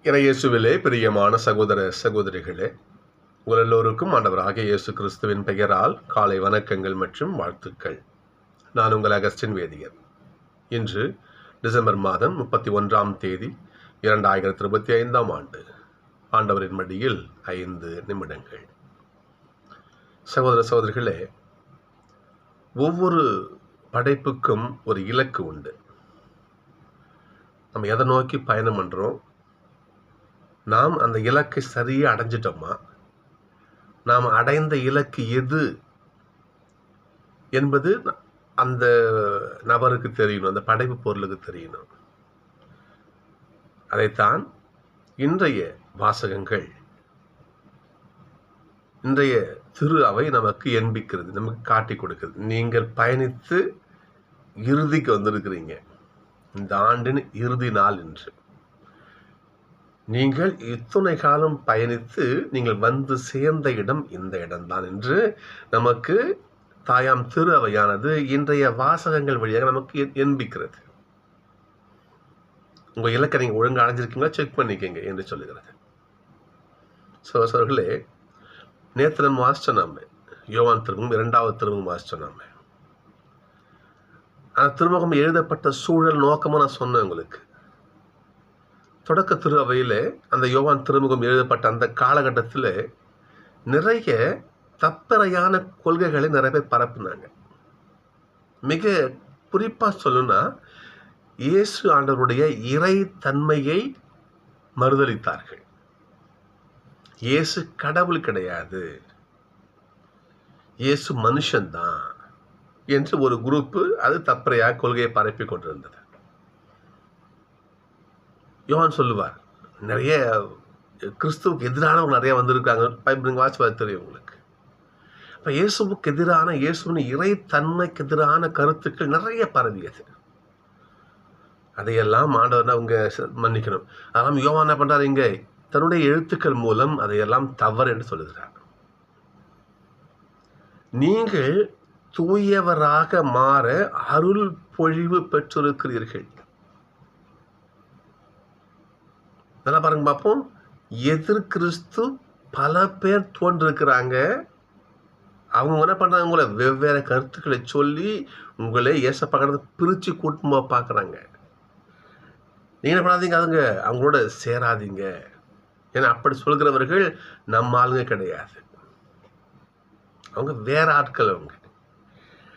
இயேசுவிலே பிரியமான சகோதர சகோதரிகளே, உங்கள் எல்லோருக்கும் ஆண்டவராகிய இயேசு கிறிஸ்துவின் பெயரால் காலை வணக்கங்கள் மற்றும் வாழ்த்துக்கள். நான் உங்கள் அகஸ்டின் வேதியர். இன்று டிசம்பர் மாதம் 31ஆம் தேதி 2025ஆம் ஆண்டு. ஆண்டவரின் மடியில் 5 நிமிடங்கள். சகோதர சகோதரிகளே, ஒவ்வொரு படைப்புக்கும் ஒரு இலக்கு உண்டு. நம்ம எதை நோக்கி பயணம் பண்ணுறோம், நாம் அந்த இலக்கை சரியாக அடைஞ்சிட்டோமா, நாம் அடைந்த இலக்கு எது என்பது அந்த நபருக்கு தெரியணும், அந்த படைப்பு பொருளுக்கு தெரியணும். அதைத்தான் இன்றைய வாசகங்கள், இன்றைய திரு அவை நமக்கு எண்பிக்கிறது, நமக்கு காட்டி கொடுக்கிறது. நீங்கள் பயணித்து இறுதிக்கு வந்திருக்கிறீங்க. இந்த ஆண்டின் இறுதி நாள் என்று. நீங்கள் இத்தனை காலம் பயணித்து நீங்கள் வந்து சேர்ந்த இடம் இந்த இடம்தான் என்று நமக்கு தாயாம் திரு அவையானது இன்றைய வாசகங்கள் வழியாக நமக்கு எண்பிக்கிறது. உங்கள் இலக்கை நீங்கள் ஒழுங்கு அடைஞ்சிருக்கீங்களா செக் பண்ணிக்கங்க என்று சொல்லுகிறது. சோர்களே, நேற்று நம்ம வாசிச்சோம், நம்ம யோவான் திருமுகம் 2வது திருமுகம் வாசிச்சோம். நம்ம அந்த திருமுகம் எழுதப்பட்ட சூழல் நோக்கமாக நான் சொன்னேன் உங்களுக்கு. தொடக்க திரு அவையில் அந்த யோவான் திருமுகம் எழுதப்பட்ட அந்த காலகட்டத்தில் நிறைய தப்பறையான கொள்கைகளை நிறைய பேர் பரப்புனாங்க. மிக குறிப்பாக சொல்லணும்னா, இயேசு ஆண்டவருடைய இறை தன்மையை மறுதலித்தார்கள். இயேசு கடவுள் கிடையாது, இயேசு மனுஷன்தான் என்று ஒரு குரூப்பு அது தப்பறையாக கொள்கையை பரப்பி கொண்டிருந்தது. யோவான் சொல்லுவார், நிறைய கிறிஸ்துவுக்கு எதிரானவங்க நிறைய வந்திருக்காங்க. பைபிள் வாட்ச் தெரியும் உங்களுக்கு. இப்போ இயேசுவுக்கு எதிரான, இயேசுவின் இறை தன்மைக்கு எதிரான கருத்துக்கள் நிறைய பரவியது. அதையெல்லாம் ஆண்டவர் அவங்க மன்னிக்கணும். அதெல்லாம் யோவான் என்ன பண்றாரு, இங்கே தன்னுடைய எழுத்துக்கள் மூலம் அதையெல்லாம் தவறு என்று சொல்லுகிறார். நீங்கள் தூயவராக மாற அருள் பொழிவு பெற்றிருக்கிறீர்கள். நல்லா பாருங்க பார்ப்போம். எதிர் கிறிஸ்து பல பேர் தோன்றிருக்கிறாங்க. அவங்க என்ன பண்றாங்க, உங்களை வெவ்வேறு கருத்துக்களை சொல்லி உங்களே ஏசப்பாக்கிறத பிரித்து கூட்டமாக பார்க்குறாங்க. நீங்கள் என்ன பண்ணாதீங்க, அதுங்க அவங்களோட சேராதீங்க. ஏன்னா அப்படி சொல்கிறவர்கள் நம்ம ஆளுங்க கிடையாது, அவங்க வேற ஆட்கள். அவங்க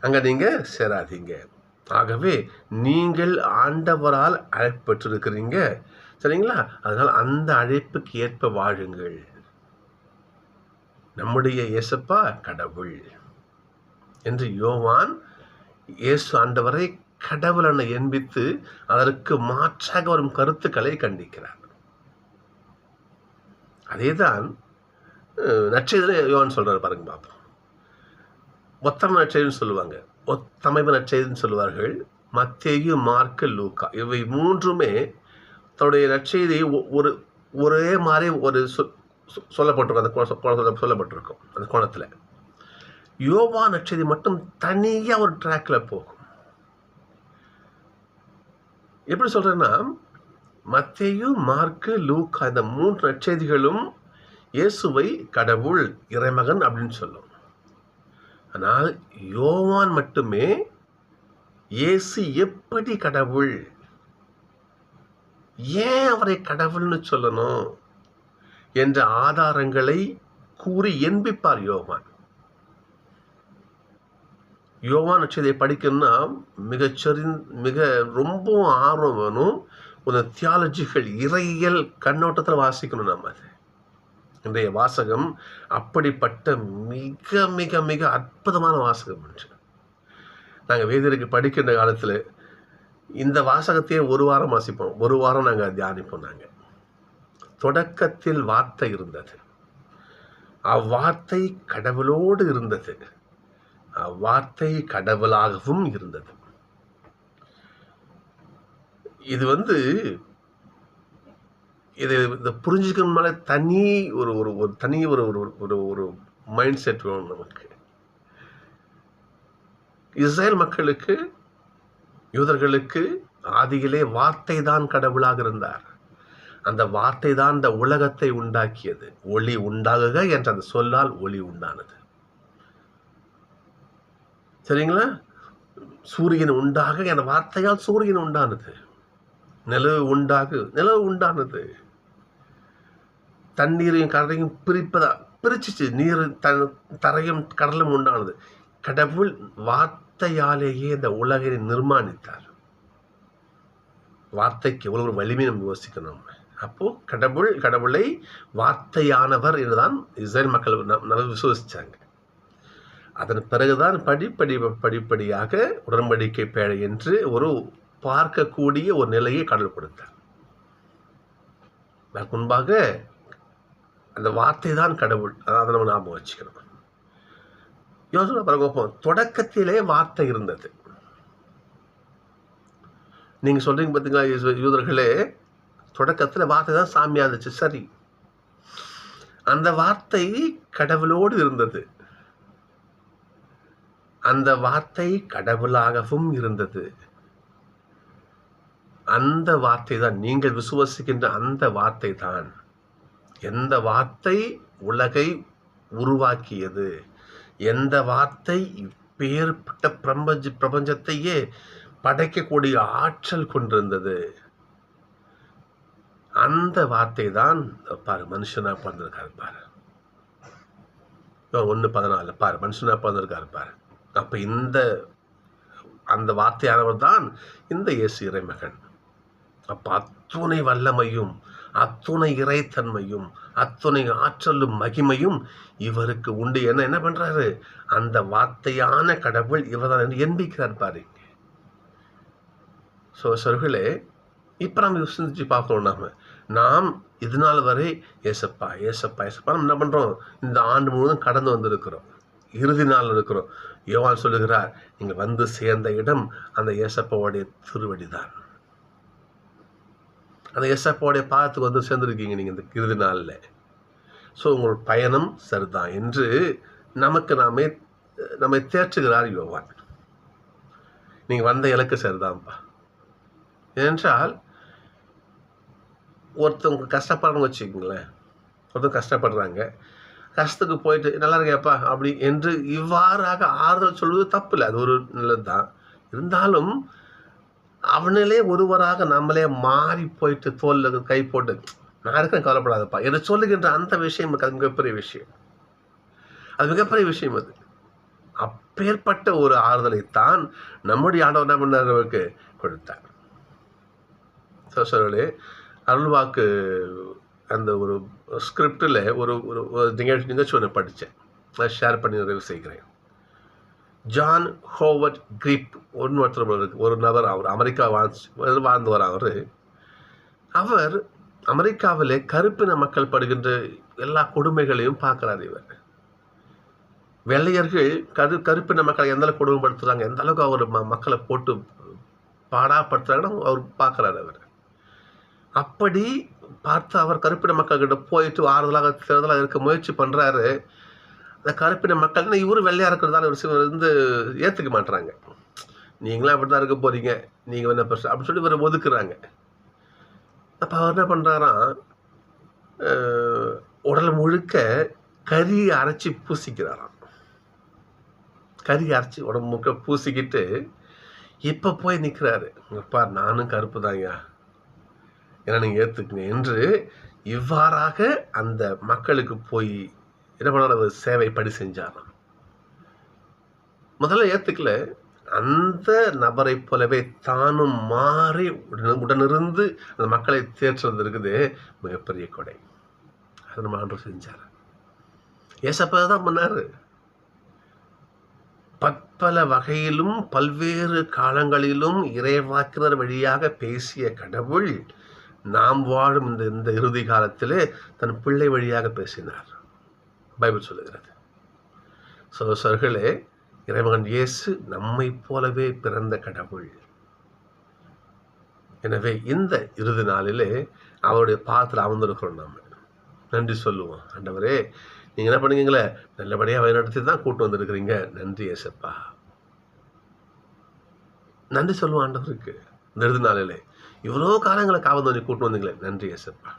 அங்கே நீங்கள் சேராதீங்க. ஆகவே நீங்கள் ஆண்டவரால் அழைக்கப்பட்டிருக்கிறீங்க, சரிங்களா? அதனால் அந்த அழைப்புக்கு ஏற்ப வாழுங்கள். நம்முடைய இயேசப்பா கடவுள் என்று யோவான் இயேசு ஆண்டவரை கடவுள் என எண்பித்து அதற்கு மாற்றாக வரும் கருத்துக்களை கண்டிக்கிறார். அதேதான் நற்செய்தியில் யோவான் சொல்றாரு. பாருங்க பார்ப்போம். ஒத்தமை நற்செய்தின்னு சொல்லுவாங்க, ஒத்தமைவு நற்செய்தின்னு சொல்லுவார்கள். மத்தேயு, மார்க்கு, லூக்கா இவை மூன்றுமே தன்னுடைய நற்செய்தியை ஒரே மாதிரி ஒரு சொல்லப்பட்டிருக்கும். அந்த சொல்லப்பட்டிருக்கும் அந்த கோணத்தில். யோவான் நற்செய்தி மட்டும் தனியாக ஒரு ட்ராக்கில் போகும். எப்படி சொல்றேன்னா, மத்தேயு, மார்க்கு, லூக்கா இந்த 3 நற்செய்திகளும் இயேசுவை கடவுள், இறைமகன் அப்படின்னு சொல்லும். ஆனால் யோவான் மட்டுமே இயேசு எப்படி கடவுள், ஏன் அவரை கடவுள்னு சொல்லணும் என்ற ஆதாரங்களை கூறி எண்பிப்பார் யோவான். யோவான் நற்செய்தியை படிக்கணும்னா மிக ரொம்ப ஆர்வம் வேணும். ஒரு தியாலஜிகள், இறையியல் கண்ணோட்டத்தில் வாசிக்கணும் நம்ம. அது இன்றைய வாசகம் அப்படிப்பட்ட மிக மிக மிக அற்புதமான வாசகம் என்று நாங்கள் வேதியருக்கு படிக்கின்ற காலத்தில் இந்த வாசகத்தையே ஒரு வாரம் வாசிப்போம். ஒரு வாரம் நாங்கள் தியானிப்போம். நாங்கள் தொடக்கத்தில் வார்த்தை இருந்தது, அவ்வார்த்தை கடவுளோடு இருந்தது, அவ்வார்த்தை கடவுளாகவும் இருந்தது. இது இதை புரிஞ்சுக்கணும்னால தனி ஒரு மைண்ட் செட் வேணும் நமக்கு. இஸ்ரேல் மக்களுக்கு, யூதர்களுக்கு ஆதியிலே வார்த்தை தான் கடவுளாக இருந்தார். அந்த வார்த்தை தான் இந்த உலகத்தை உண்டாக்கியது. ஒளி உண்டாகுக என்ற அந்த சொல்லால் ஒளி உண்டானது. சரிங்களா? சூரியன் உண்டாக என்ற வார்த்தையால் சூரியன் உண்டானது. நிலவு உண்டாகு, நிலவு உண்டானது. தண்ணீரையும் கடலையும் பிரிச்சிச்சு. நீர் தரையும் கடலும் உண்டானது. கடவுள் வார்த்தையாலேயே இந்த உலகை நிர்மாணித்தார். வார்த்தைக்கு எவ்வளவு ஒரு வலிமை நம்ம யோசிக்கணும். அப்போ கடவுளை வார்த்தையானவர் என்றுதான் இஸ்ரேல் மக்கள் நல்லா விசுவசிச்சாங்க. அதன் பிறகுதான் படிப்படியாக உடன்படிக்கை பேழை என்று ஒரு பார்க்கக்கூடிய ஒரு நிலையை கடவுள் கொடுத்தார். அதற்கு முன்பாக அந்த வார்த்தை தான் கடவுள். அதை நம்ம ஞாபகம் வச்சுக்கணும். யோசனை பிறகு தொடக்கத்திலே வார்த்தை இருந்தது. நீங்க சொல்றீங்க பார்த்தீங்களா, யூதர்களே, தொடக்கத்தில் வார்த்தை தான் சாமியா இருந்துச்சு. சரி, அந்த வார்த்தை கடவுளோடு இருந்தது. அந்த வார்த்தை கடவுளாகவும் இருந்தது. அந்த வார்த்தை தான் நீங்கள் விசுவசிக்கின்ற அந்த வார்த்தை தான். எந்த வார்த்தை உலகை உருவாக்கியது, எந்த வார்த்தை இப்பேற்பட்ட பிரபஞ்சத்தையே படைக்கக்கூடிய ஆற்றல் கொண்டிருந்தது, அந்த வார்த்தை தான் பாரு மனுஷனா பிறந்திருக்காரு பாரு. 1:14 பாரு, மனுஷனா பிறந்திருக்காரு பாரு. அப்ப அந்த வார்த்தையானவர் தான் இந்த இயேசு இறைமகன். அப்ப அத்துணை வல்லமையும் அத்துணை இறைத்தன்மையும் அத்துணை ஆற்றலும் மகிமையும் இவருக்கு உண்டு. என்ன பண்றாரு? அந்த வார்த்தையான கடவுள் இவர்தான் என்று எண்பிக்கிறார் பாருங்க. சோர்களே, இப்ப நம்ம சிந்திச்சு பார்க்கணும். நாம் இதனால் வரை ஏசப்பா ஏசப்பா ஏசப்பா நம்ம என்ன பண்றோம்? இந்த ஆண்டு முழுவதும் கடந்து வந்திருக்கிறோம், இறுதி நாள் இருக்கிறோம். யோவான் சொல்லுகிறார், நீங்க வந்து சேர்ந்த இடம் அந்த ஏசப்பாவுடைய திருவடிதான். அந்த ஏசப்பாவுடைய பாதத்துக்கு வந்து சேர்ந்துருக்கீங்க நீங்க இந்த இறுதி நாளில். ஸோ உங்களோட பயணம் சரிதான் என்று நம்மை தேற்றுகிறார் யோவான். நீங்க வந்த இலக்கு சரிதான்ப்பா. ஏனென்றால் ஒருத்தவங்க கஷ்டப்படுறவங்க வச்சுக்கோங்களேன், ஒருத்தவங்க கஷ்டப்படுறாங்க, கஷ்டத்துக்கு போயிட்டு நல்லா இருக்கேப்பா அப்படி என்று இவ்வாறாக ஆறுதல் சொல்வது தப்பு இல்லை, அது ஒரு நல்லது தான். இருந்தாலும் அவனிலே ஒருவராக நம்மளே மாறி போயிட்டு தோல்ல கை போட்டு நான் இருக்கிறேன் கவலைப்படாதப்பா என்று சொல்லுகின்ற அந்த விஷயம் அது மிகப்பெரிய விஷயம். அது மிகப்பெரிய விஷயம். அது அப்பேற்பட்ட ஒரு ஆறுதலைத்தான் நம்முடைய ஆண்டவர் என்ன பண்ணாருக்கு கொடுத்தார். சோழர்களே, அருள்வாக்கு அந்த ஒரு ஸ்கிரிப்டில் ஒரு நிகழ்ச்சி ஒன்று படித்தேன், அதை ஷேர் பண்ணி நிறைவு செய்கிறேன். ஜான் ஹோவர்ட் கிரிப் ஒரு நபர், அவர் அமெரிக்கா வாழ்ந்து வர அவர் அமெரிக்காவிலே கருப்பின மக்கள் படுகின்ற எல்லா கொடுமைகளையும் பார்க்கிறார். இவர் வெள்ளையர்கள் கருப்பின மக்களை எந்த அளவுக்கு கொடுமைப்படுத்துறாங்க, எந்த அளவுக்கு அவர் மக்களை போட்டு பாடாப்படுத்துறாங்கன்னு அவர் பார்க்கிறார். அவர் அப்படி பார்த்து அவர் கருப்பின மக்கள்கிட்ட போயிட்டு ஆறுதலாக இருக்க முயற்சி பண்றாரு. அந்த கருப்பின மக்கள் இவரு வெள்ளையா இருக்கிறதால ஒரு சிலர் ஏத்துக்க மாட்டுறாங்க. நீங்களாம் அப்படிதான் இருக்க போறீங்க, நீங்க என்ன பிரச்சனை அப்படின்னு சொல்லி இவரை ஒதுக்குறாங்க. அப்ப அவர் என்ன பண்றாராம், உடல் முழுக்க கறியை அரைச்சி பூசிக்கிறாராம். கறி அரைச்சி உடம்பு முழுக்க பூசிக்கிட்டு இப்ப போய் நிற்கிறாரு, அப்பா நானும் கருப்பு தாங்க, ஏன்னா நீங்க ஏத்துக்குங்க என்று இவ்வாறாக அந்த மக்களுக்கு போய் என்ன பண்ண சேவை படி செஞ்சாராம். முதல்ல ஏத்துக்கல, அந்த நபரை போலவே தானும் மாறி உடனிருந்து அந்த மக்களை தேற்றுறது இருக்குது மிகப்பெரிய கொடை. அது நம்ம ஆண்டவர் செஞ்சார். ஏசப்பா தான் பண்ணாரு. பற்பல வகையிலும் பல்வேறு காலங்களிலும் இறைவாக்கினர் வழியாக பேசிய கடவுள் நாம் வாழும் இந்த இறுதி காலத்திலே தன் பிள்ளை வழியாக பேசினார், பைபிள் சொல்லுகிறது. சகோதரர்களே, இறைமகன் இயேசு நம்மை போலவே பிறந்த கடவுள். எனவே இந்த இறுதி நாளிலே அவருடைய பாதத்தில் அமர்ந்திருக்கிறோம். நாம நன்றி சொல்லுவோம். ஆண்டவரே, நீங்க என்ன பண்ணீங்களே, நல்லபடியா வழிநடத்தி தான் கூட்டு வந்திருக்கிறீங்க, நன்றி ஏசப்பா. நன்றி சொல்லுவோம் ஆண்டவருக்கு. இந்த இறுதி நாளிலே இவ்வளோ காலங்களை காவல் பண்ணி கூட்டு வந்தீங்களே, நன்றி ஏசப்பா.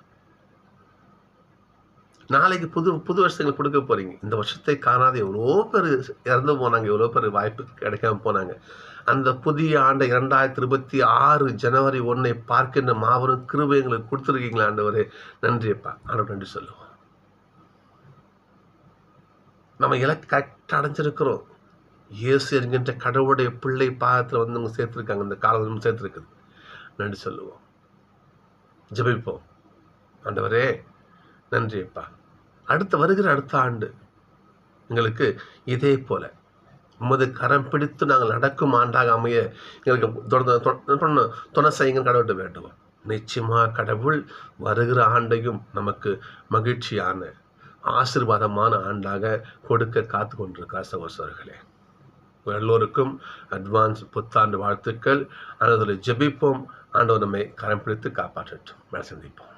நாளைக்கு புது வருஷங்களை கொடுக்க போறீங்க. இந்த வருஷத்தை காணாத எவ்வளோ பேர் இறந்து போனாங்க, எவ்வளோ பேர் வாய்ப்பு கிடைக்காம போனாங்க. அந்த புதிய ஆண்டை 2026 ஜனவரி 1 பார்க்கின்ற மாபெரும் கிருபை எங்களுக்கு கொடுத்துருக்கீங்களா ஆண்டவரே, நன்றியப்பா. ஆண்டவர் நன்றி சொல்லுவோம். நம்ம இலக்கு கரெக்டாக அடைஞ்சிருக்கிறோம். இயேசு என்கின்ற கடவுளுடைய பிள்ளை பாகத்தில் வந்து அவங்க சேர்த்துருக்காங்க, இந்த காலம் சேர்த்துருக்குது. நன்றி சொல்லுவோம், ஜெபிப்போம். ஆண்டவரே நன்றியப்பா. வருகிற அடுத்த ஆண்டு எங்களுக்கு இதே போல உமது கரம் பிடித்து நாங்கள் நடக்கும் ஆண்டாக அமைய எங்களுக்கு துணை செய்யுங்க கடவுள் வேண்டுவோம். நிச்சயமாக கடவுள் வருகிற ஆண்டையும் நமக்கு மகிழ்ச்சியான ஆசீர்வாதமான ஆண்டாக கொடுக்க காத்து கொண்டிருக்கார். சகோதரர்களே, எல்லோருக்கும் அட்வான்ஸ் புத்தாண்டு வாழ்த்துக்கள். ஆண்டவரை ஜெபிப்போம். ஆண்டவர் நம்மை கரம் பிடித்து காப்பாற்றட்டும். சந்திப்போம்.